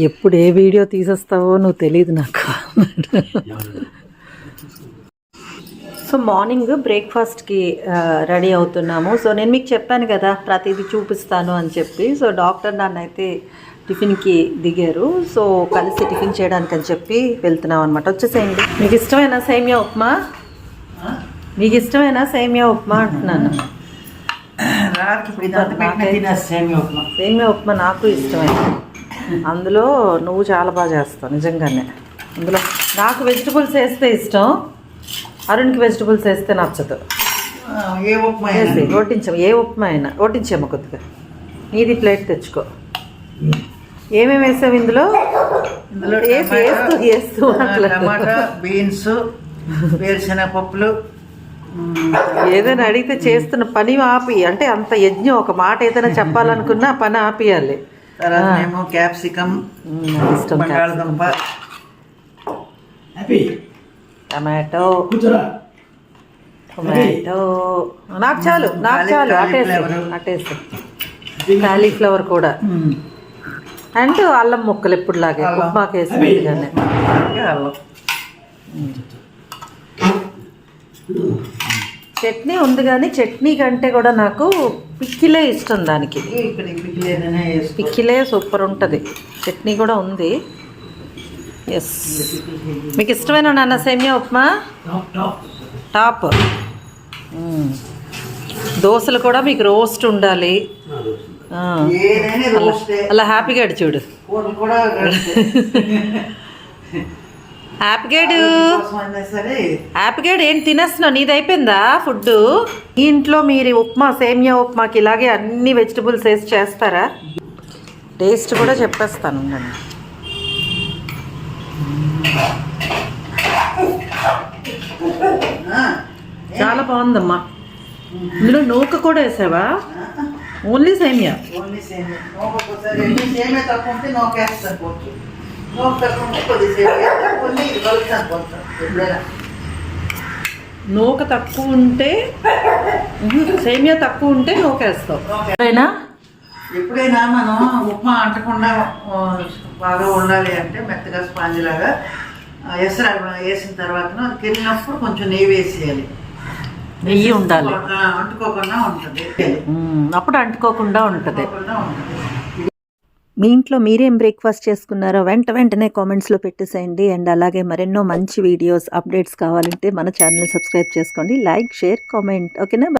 ఎప్పుడు ఏ వీడియో తీసేస్తావో నువ్వు తెలియదు నాకు. సో మార్నింగ్ బ్రేక్ఫాస్ట్కి రెడీ అవుతున్నాము. సో నేను మీకు చెప్పాను కదా ప్రతిదీ చూపిస్తాను అని చెప్పి. సో డాక్టర్ నన్నైతే టిఫిన్కి దిగారు. సో కలిసి టిఫిన్ చేయడానికి అని చెప్పి వెళ్తున్నాం అనమాట. వచ్చేసేయండి. మీకు ఇష్టమైన సేమియా ఉప్మా? మీకు ఇష్టమైన సేమియా ఉప్మా అంటున్నాను. సేమియా ఉప్మా నాకు ఇష్టమైన. అందులో నువ్వు చాలా బాగా చేస్తావు నిజంగానే. అందులో నాకు వెజిటబుల్స్ వేస్తే ఇష్టం, అరుణ్కి వెజిటబుల్స్ వేస్తే నచ్చదు. ఏ ఉప్మా వడ్డించాము, ఏ ఉప్మా అయినా వడ్డించాము. కొద్దిగా నీది ప్లేట్ తెచ్చుకో. ఏమేమి వేసావు ఇందులో? వేస్తూ టమాటా, బీన్స్, వేరుశనగ పప్పులు. ఏదైనా అడిగితే చేస్తున్న పని ఆపి, అంటే అంత యజ్ఞం. ఒక మాట ఏదైనా చెప్పాలనుకున్నా పని ఆపియాలి. తర్వాత ఏమో క్యాప్సికమ్, బంగాళదుంప, టమాటో, నాకు చాలు అటేసి కాలీఫ్లవర్ కూడా, అండ్ అల్లం ముక్కలు ఎప్పుడులాగే ఉప్మాకి వేసినట్టుగానే. అల్లం చట్నీ ఉంది, కానీ చట్నీ కంటే కూడా నాకు పిక్కిలే ఇష్టం. దానికి పిక్కిలే సూపర్ ఉంటుంది. చట్నీ కూడా ఉంది. ఎస్. మీకు ఇష్టమైన నాన్న సేమియా ఉప్మా టాప్. దోశలు కూడా మీకు రోస్ట్ ఉండాలి. అలా హ్యాపీగా చూడు. హ్యాపీగాడు ఏం తినేస్తున్నావు? నీది అయిపోయిందా ఫుడ్? ఈ ఇంట్లో మీరు ఉప్మా, సేమియా ఉప్మాకి ఇలాగే అన్ని వెజిటబుల్స్ వేసి చేస్తారా? టేస్ట్ కూడా చెప్పేస్తాను. చాలా బాగుందమ్మా. ఇందులో నూక కూడా వేసావా? ఓన్లీ సేమియా? నూక తక్కువ ఉంటే, సేమియా తక్కువ ఉంటే నూక వేస్తావు. ఎప్పుడైనా మనం ఉప్మా అంటకుండా బాగా ఉండాలి అంటే మెత్తగా స్పాంజ్ లాగా వేసిన తర్వాత అది కెళ్ళినప్పుడు కొంచెం నెయ్యి వేసేయాలి. నెయ్యి ఉండాలి, అంటుకోకుండా ఉంటుంది. అప్పుడు అంటుకోకుండా ఉంటుంది. మీ ఇంట్లో మీరేం బ్రేక్ఫాస్ట్ చేసుకున్నారో వెంటనే కామెంట్స్లో పెట్టేసేయండి. అండ్ అలాగే మరెన్నో మంచి వీడియోస్, అప్డేట్స్ కావాలంటే మన ఛానల్ని సబ్స్క్రైబ్ చేసుకోండి. Like, share, comment. ఓకేనా?